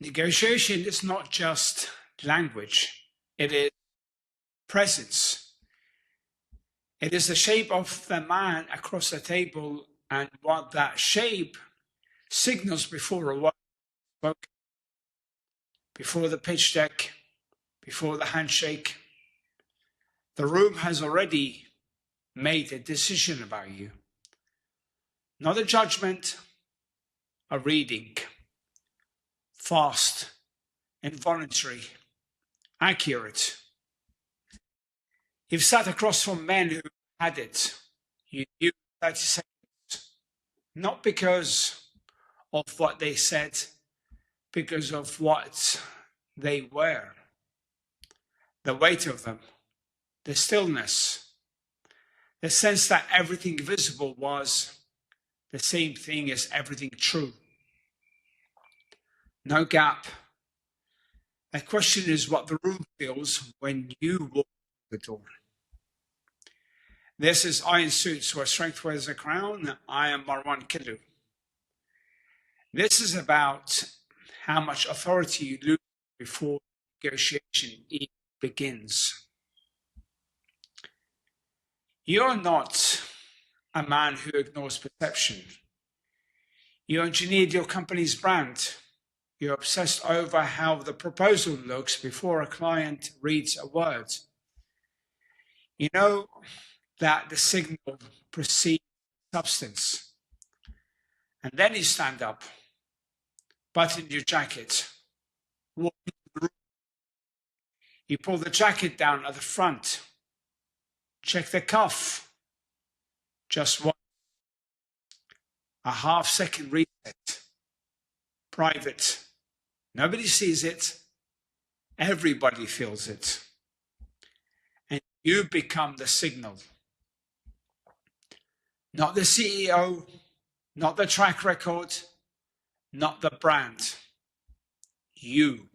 Negotiation is not just language, it is presence. It is the shape of the man across the table and what that shape signals before a word spoken, before the pitch deck, before the handshake. The room has already made a decision about you. Not a judgment, a reading. Fast, involuntary, accurate. You've sat across from men who had it. You knew 30 seconds, not because of what they said, because of what they were. The weight of them, the stillness, the sense that everything visible was the same thing as everything true. No gap. The question is what the room feels when you walk through the door. This is Iron Suits, where strength wears a crown. I am Marwan Killu. This is about how much authority you lose before negotiation even begins. You're not a man who ignores perception. You engineered your company's brand. You're obsessed over how the proposal looks before a client reads a word. You know that the signal precedes substance. And then you stand up, button your jacket, walk into the room. You pull the jacket down at the front, check the cuff, just one, a half-second reset, private. Nobody sees it, everybody feels it. And you become the signal. Not the CEO, not the track record, not the brand. You.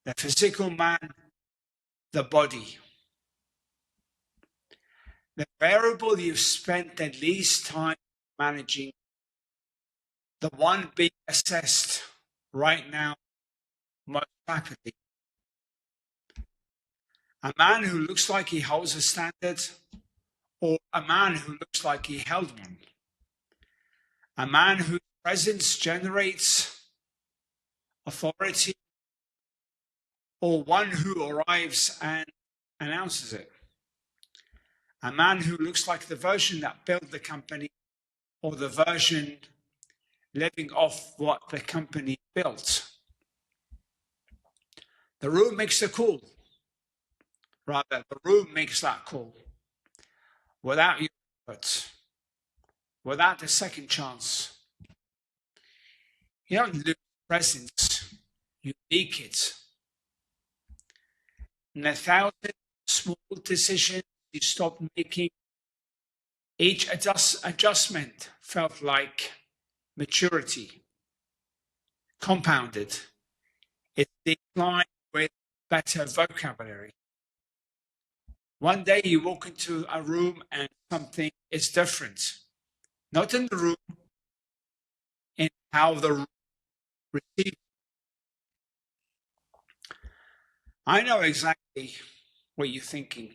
The physical man, the body. The variable you've spent the least time managing, the one being assessed right now most rapidly. A man who looks like he holds a standard, or a man who looks like he held one. A man whose presence generates authority, or one who arrives and announces it. A man who looks like the version that built the company, or the version living off what the company built. The room makes the call. Rather, the room makes that call. Without your effort, without a second chance. You don't lose presence, you leak it. In 1,000 small decisions you stopped making, each adjustment felt like maturity, compounded. It declined with better vocabulary. One day you walk into a room and something is different. Not in the room, in how the room receives. I know exactly what you're thinking.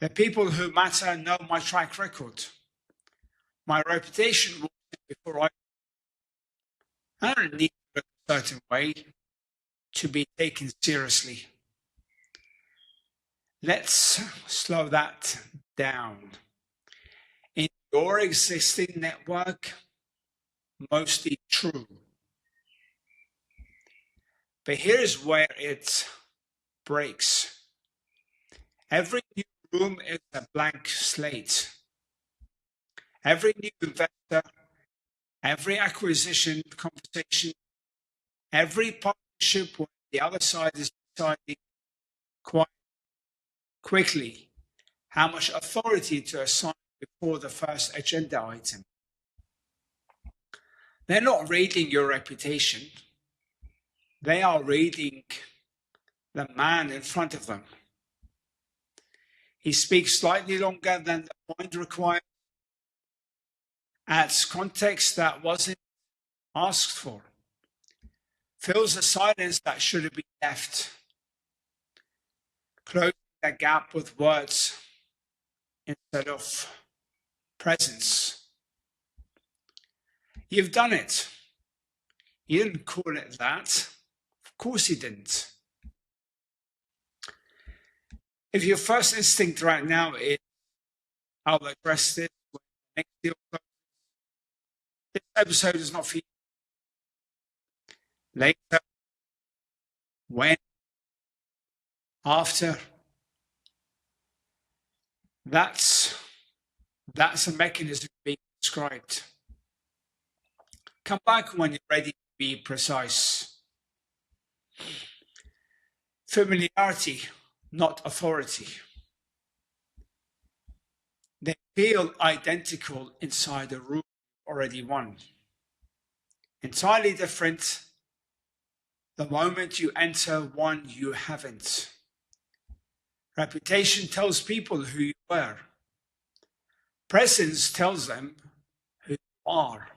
The people who matter know my track record. My reputation will before I don't need to look a certain way to be taken seriously. Let's slow that down. In your existing network, mostly true. But here's where it breaks. Every new room is a blank slate. Every new investor, every acquisition conversation, every partnership where the other side is deciding quite quickly how much authority to assign before the first agenda item. They're not reading your reputation. They are reading the man in front of them. He speaks slightly longer than the point required, adds context that wasn't asked for, fills the silence that should have been left, closing the gap with words instead of presence. You've done it. You didn't call it that. Of course you didn't. If your first instinct right now is, I'll address this when the next deal closes, this episode is not for you. Later, when, after, that's a mechanism being described. Come back when you're ready to be precise. Familiarity, not authority. They feel identical inside the room already won. Entirely different the moment you enter one you haven't. Reputation tells people who you were. Presence tells them who you are.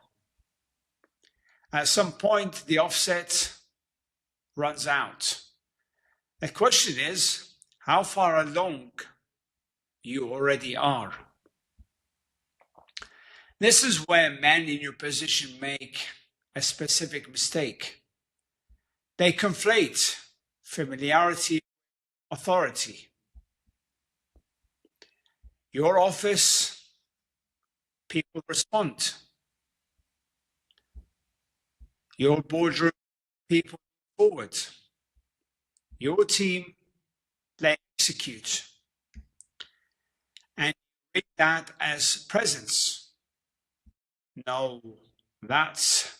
At some point, the offset runs out. The question is how far along you already are. This is where men in your position make a specific mistake. They conflate familiarity with authority. Your office, people respond. Your boardroom, people move forward. Your team, they execute. And you read that as presence. No, that's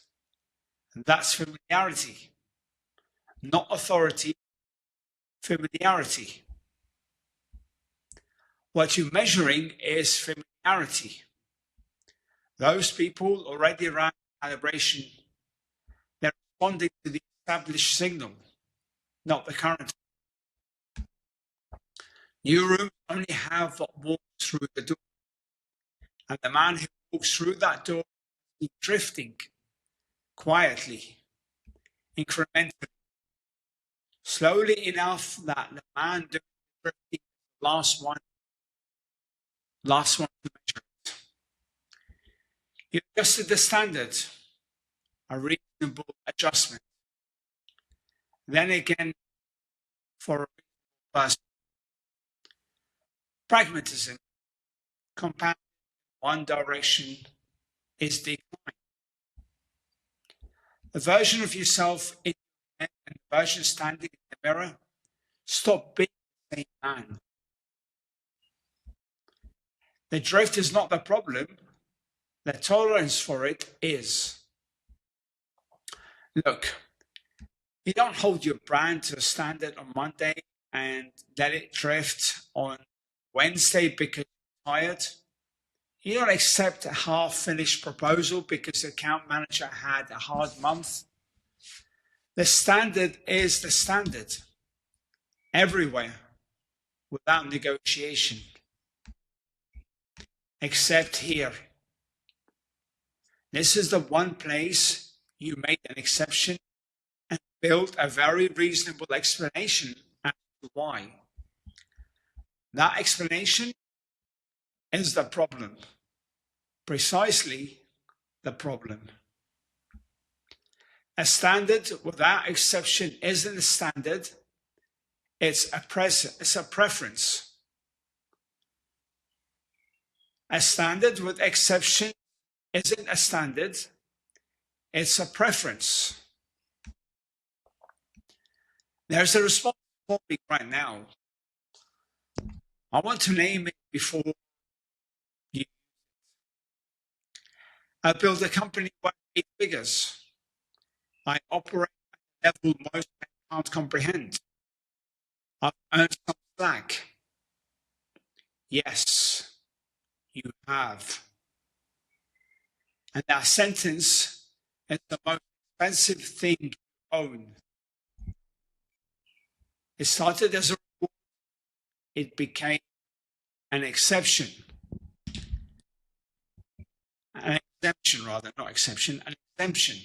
familiarity, not authority, familiarity. What you're measuring is familiarity. Those people already ran calibration. They're responding to the established signal, not the current. New rooms only have what walks through the door. And the man who walks through that door is drifting quietly, incrementally, slowly enough that the man doing the drifting is the last one to measure it. You adjusted the standard, a reasonable adjustment. Then again, for a reasonable person, pragmatism, compounded in one direction, is decline. The version of yourself in your head and the version standing in the mirror, stop being the same man. The drift is not the problem. The tolerance for it is. Look, you don't hold your brand to a standard on Monday and let it drift on Wednesday because you're tired. You don't accept a half-finished proposal because the account manager had a hard month. The standard is the standard everywhere without negotiation, except here. This is the one place you made an exception and built a very reasonable explanation as to why. That explanation is the problem, precisely the problem. A standard without exception isn't a standard, it's a preference. A standard with exception isn't a standard, it's a preference. There's a response for me right now. I want to name it before you. I built a company worth 8 figures. I operate at a level most men can't comprehend. I've earned some slack. Yes, you have. And that sentence is the most expensive thing you own. It started as a rule, it became an exception. An exemption rather, not exception, an exemption.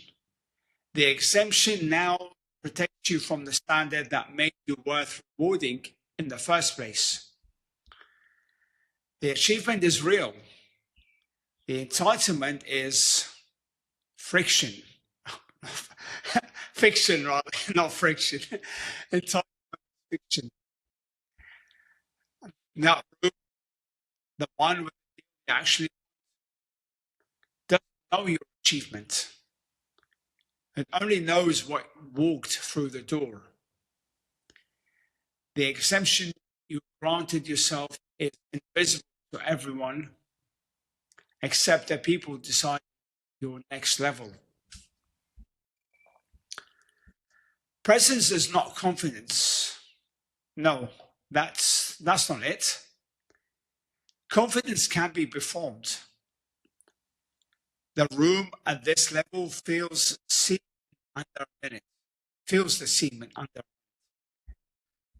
The exemption now protects you from the standard that made you worth rewarding in the first place. The achievement is real. The entitlement is friction. Fiction, rather, not friction. Entitlement is fiction. Now, the one with actually doesn't know your achievement. It only knows what walked through the door. The exemption you granted yourself is invisible to everyone except the people decide your next level. Presence is not confidence. No, that's not it. Confidence can be performed. The room at this level feels seen under a minute. Feels the semen under a minute.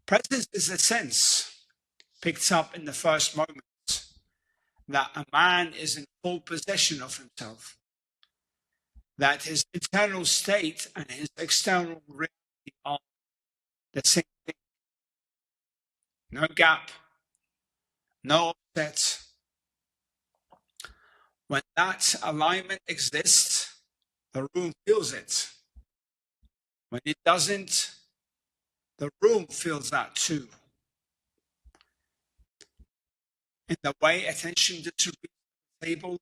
Presence is a sense picked up in the first moment that a man is in full possession of himself, that his internal state and his external reality are the same thing. No gap, no offset. When that alignment exists, the room feels it. When it doesn't, the room feels that too. In the way attention distributes the table,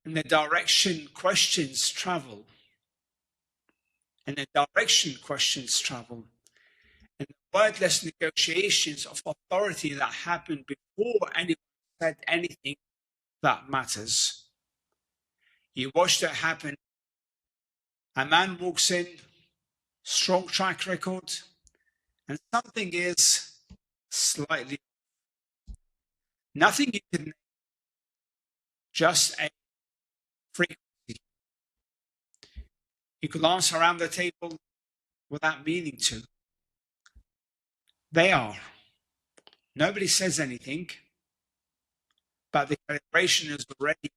in the direction questions travel, in the wordless negotiations of authority that happen before anyone said anything that matters. You watched it happen. A man walks in, strong track record, and something is slightly, nothing you can name, just a frequency. You glance around the table without meaning to. They are. Nobody says anything, but the calibration is already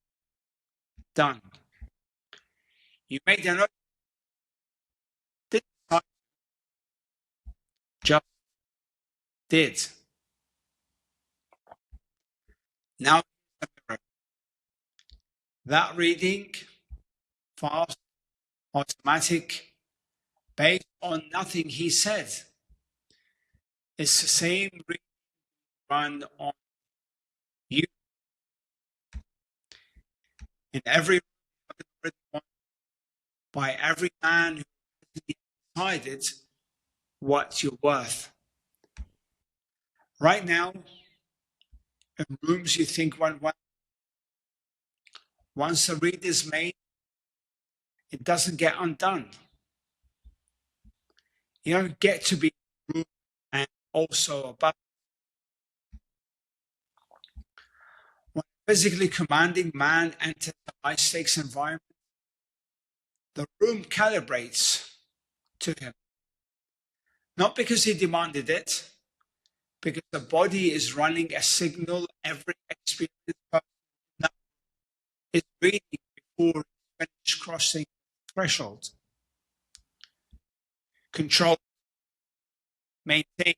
done. You made a note, didn't just did. Now the mirror. That reading, fast, automatic, based on nothing he said, is the same reading run on you. In every by every man who has decided what you're worth. Right now, in rooms you think went well, once the read is made, it doesn't get undone. You don't get to be room and also above. When a physically commanding man enters a high-stakes environment, the room calibrates to him. Not because he demanded it, because the body is running a signal every experienced person is reading before finish crossing the threshold. Control, maintain,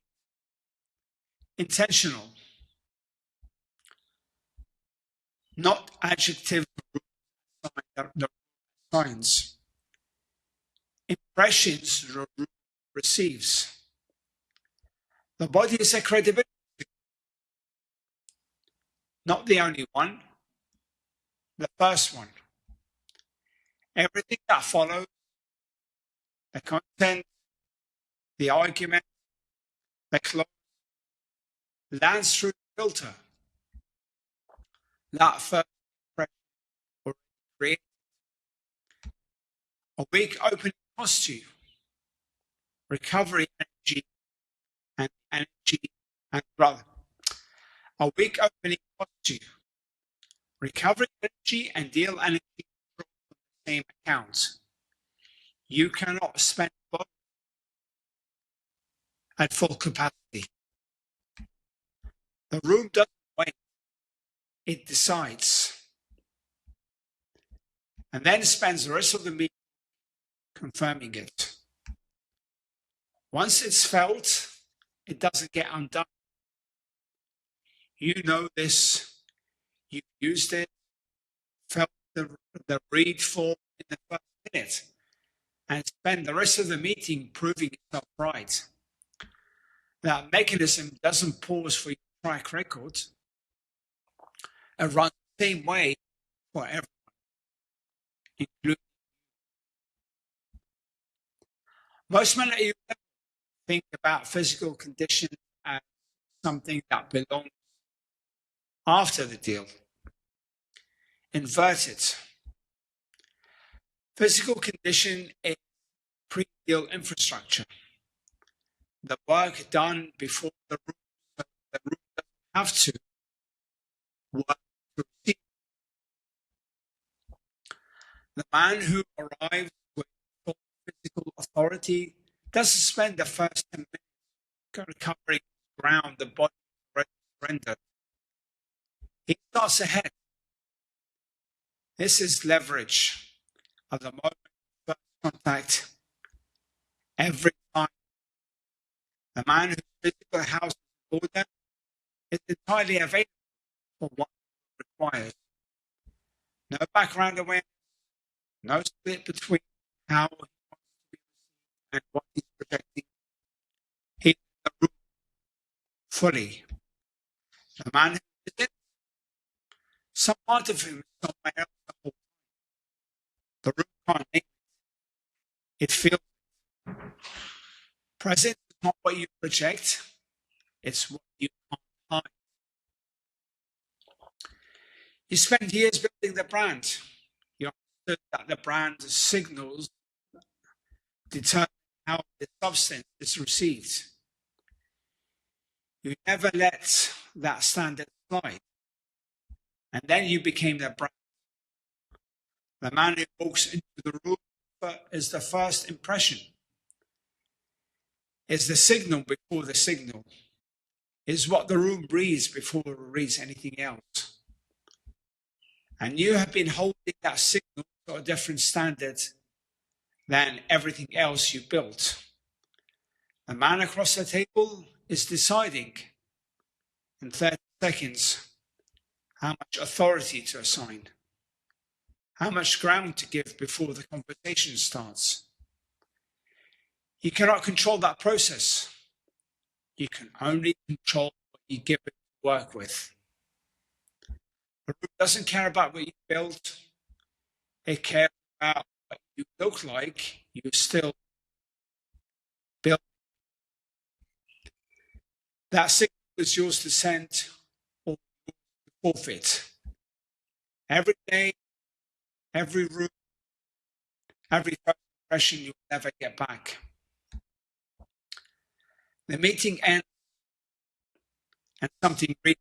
intentional, not adjective signs. Impressions receives. The body is a credibility, not the only one, the first one. Everything that follows, the content, the argument, the close, lands through the filter. That first impression already created. A weak opening costs you. Recovery energy and brother. A weak opening costs you. Recovery energy and deal energy from the same account. You cannot spend both at full capacity. The room doesn't wait, it decides. And then spends the rest of the meeting confirming it. Once it's felt, it doesn't get undone. You know this, you've used it, felt the read form in the first minute, and spend the rest of the meeting proving yourself right. That mechanism doesn't pause for your track record. It runs the same way for everyone, including most men that you think about physical condition as something that belongs after the deal. Invert it. Physical condition is pre-deal infrastructure. The work done before the room doesn't have to work to receive. The man who arrives with full physical authority doesn't spend the first 10 minutes recovering ground the body already surrendered. He starts ahead. This is leverage of the moment of first contact. Every time the man whose physical house is order is entirely available for what it requires. No background awareness, no split between how he wants to be received and what he's projecting. He's in the room fully. The man who is it, some part of him is somewhere else the whole time. The room can't name it. It feels present is not what you project, it's what you can't hide. You spend years building the brand. You understood that the brand signals determine how the substance is received. You never let that standard slide. And then you became the brand. The man who walks into the room is the first impression. Is the signal before the signal. Is what the room reads before it reads anything else. And you have been holding that signal to a different standard than everything else you built. The man across the table is deciding in 30 seconds how much authority to assign, how much ground to give before the conversation starts. You cannot control that process. You can only control what you give it to work with. The room doesn't care about what you built. It cares about what you look like. You still build. That signal is yours to send or to forfeit. Every day, every room, every first impression you'll never get back. The meeting ends and something reads.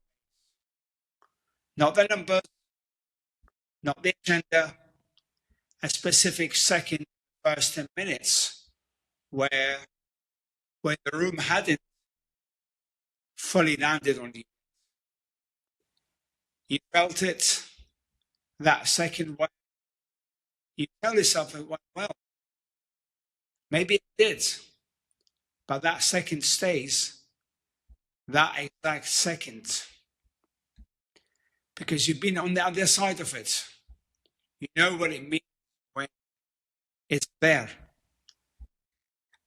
Not the numbers, not the agenda, a specific second, first 10 minutes where the room hadn't fully landed on you. You felt it that second way. You tell yourself it went well. Maybe it did, but that second stays, that exact second, because you've been on the other side of it. You know what it means when it's there.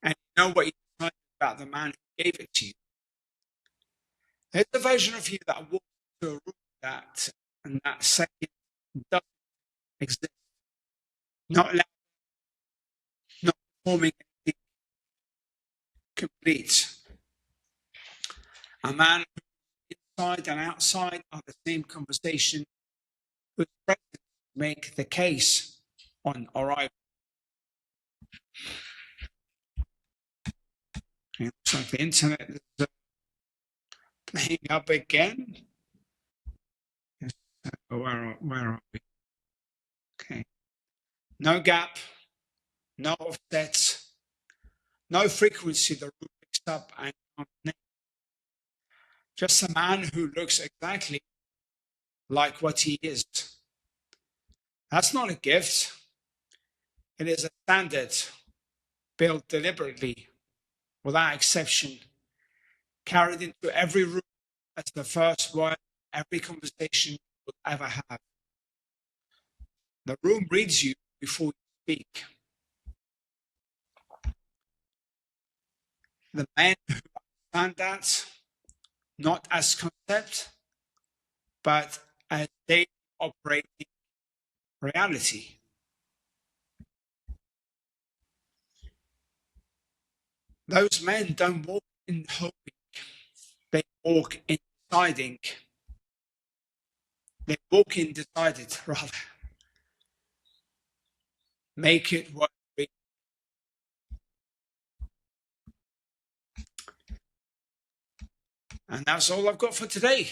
And you know what you decide about the man who gave it to you. There's a version of you that walks into a room and that second doesn't exist. Not loud, not performing anything complete. A man who inside and outside of the same conversation who's present to make the case on arrival. It looks like the internet is playing up again. Where are we? Okay. No gap, no offsets, no frequency the room picks up and can't. Just a man who looks exactly like what he is. That's not a gift. It is a standard built deliberately, without exception, carried into every room as the first word every conversation you will ever have. The room reads you before you speak. The men who understand that, not as concept, but as daily operating reality. Those men don't walk in hoping, they walk in deciding. They walk in decided, rather. Make it worth it. And that's all I've got for today.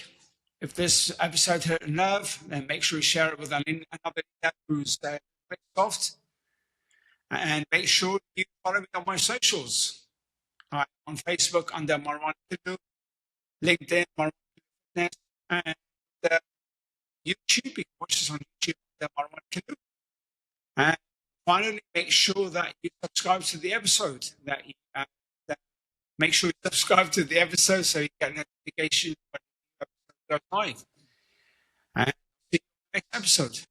If this episode hit a nerve, then make sure you share it with another who's a bit soft. And make sure you follow me on my socials. On Facebook under Marwan Killu, LinkedIn Marwan Fitness, and YouTube. You can watch this on YouTube under Marwan Killu. And finally, make sure that you subscribe to the episode. Make sure you subscribe to the episode so you get notification when the episode goes live. And see you in the next episode.